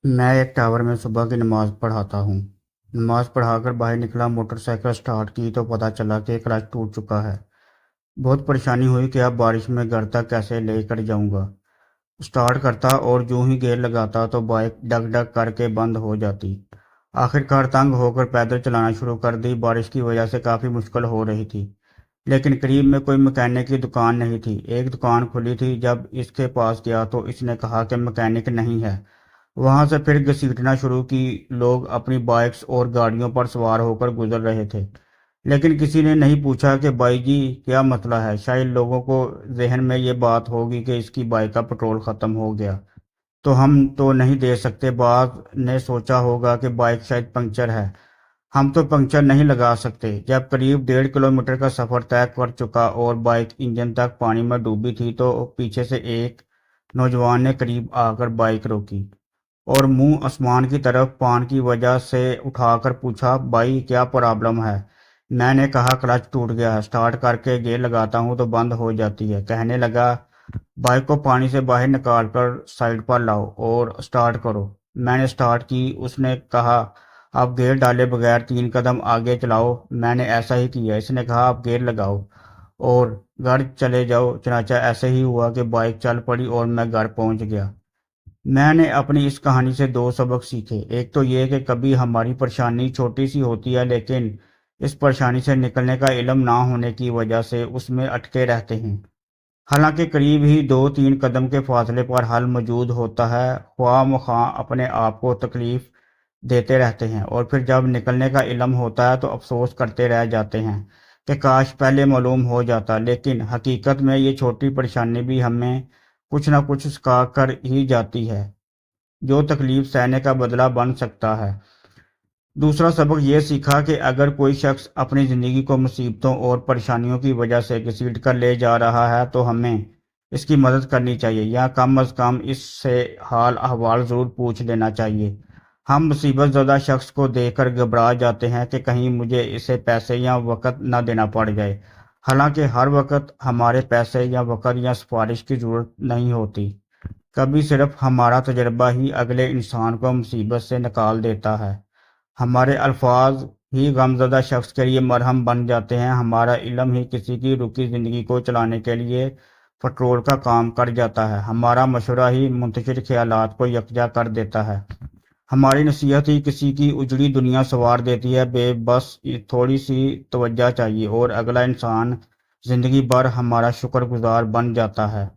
मैं एक टावर में सुबह की नमाज पढ़ाता हूँ। नमाज पढ़ाकर बाहर निकला, मोटरसाइकिल स्टार्ट की तो पता चला कि क्लच टूट चुका है। बहुत परेशानी हुई कि अब बारिश में घर तक कैसे लेकर जाऊँगा। स्टार्ट करता और यूं ही गियर लगाता तो बाइक डग डग करके बंद हो जाती। आखिरकार तंग होकर पैदल चलाना शुरू कर दी। बारिश की वजह से काफ़ी मुश्किल हो रही थी, लेकिन करीब में कोई मैकेनिक की दुकान नहीं थी। एक दुकान खुली थी। जब इसके पास गया तो इसने कहा कि मैकेनिक नहीं है। वहां से फिर घसीटना शुरू की। लोग अपनी बाइक्स और गाड़ियों पर सवार होकर गुजर रहे थे, लेकिन किसी ने नहीं पूछा कि भाई जी क्या मसला है। शायद लोगों को जहन में ये बात होगी कि इसकी बाइक का पेट्रोल खत्म हो गया तो हम तो नहीं दे सकते। बात ने सोचा होगा कि बाइक शायद पंक्चर है, हम तो पंक्चर नहीं लगा सकते। जब करीब 1.5 किलोमीटर का सफर तय कर चुका और बाइक इंजन तक पानी में डूबी थी तो पीछे से एक नौजवान ने करीब आकर बाइक रोकी और मुंह आसमान की तरफ पान की वजह से उठाकर पूछा, भाई क्या प्रॉब्लम है? मैंने कहा, क्लच टूट गया है, स्टार्ट करके गियर लगाता हूँ तो बंद हो जाती है। कहने लगा, बाइक को पानी से बाहर निकाल कर साइड पर लाओ और स्टार्ट करो। मैंने स्टार्ट की। उसने कहा, आप गियर डाले बगैर 3 कदम आगे चलाओ। मैंने ऐसा ही किया। इसने कहा, आप गियर लगाओ और घर चले जाओ। चनाचा ऐसे ही हुआ कि बाइक चल पड़ी और मैं घर पहुंच गया। मैंने अपनी इस कहानी से दो सबक सीखे। एक तो ये कि कभी हमारी परेशानी छोटी सी होती है, लेकिन इस परेशानी से निकलने का इल्म ना होने की वजह से उसमें अटके रहते हैं। हालांकि करीब ही 2-3 कदम के फासले पर हल मौजूद होता है, ख्वाह मख्वाह अपने आप को तकलीफ देते रहते हैं और फिर जब निकलने का इल्म होता है तो अफसोस करते रह जाते हैं कि काश पहले मालूम हो जाता। लेकिन हकीकत में ये छोटी परेशानी भी हमें कुछ ना कुछ सिखा कर ही जाती है, जो तकलीफ सहने का बदला बन सकता है। दूसरा सबक ये सीखा कि अगर कोई शख्स अपनी ज़िंदगी को मुसीबतों और परेशानियों की वजह से घसीट कर ले जा रहा है तो हमें इसकी मदद करनी चाहिए, या कम अज़ कम इससे हाल अहवाल ज़रूर पूछ लेना चाहिए। हम मुसीबत ज़दा शख्स को देखकर घबरा जाते हैं कि कहीं मुझे इसे पैसे या वक़्त न देना पड़ जाए। हालांकि हर वक़्त हमारे पैसे या वक़्त या सिफारिश की ज़रूरत नहीं होती। कभी सिर्फ हमारा तजर्बा ही अगले इंसान को मुसीबत से निकाल देता है। हमारे अल्फाज ही गमज़दा शख्स के लिए मरहम बन जाते हैं। हमारा इल्म ही किसी की रुकी ज़िंदगी को चलाने के लिए पेट्रोल का काम कर जाता है। हमारा मशवरा ही मुंतशिर ख्यालात को यकजा कर देता है। हमारी नसीहत ही किसी की उजड़ी दुनिया संवार देती है। बस थोड़ी सी तवज्जो चाहिए और अगला इंसान ज़िंदगी भर हमारा शुक्रगुजार बन जाता है।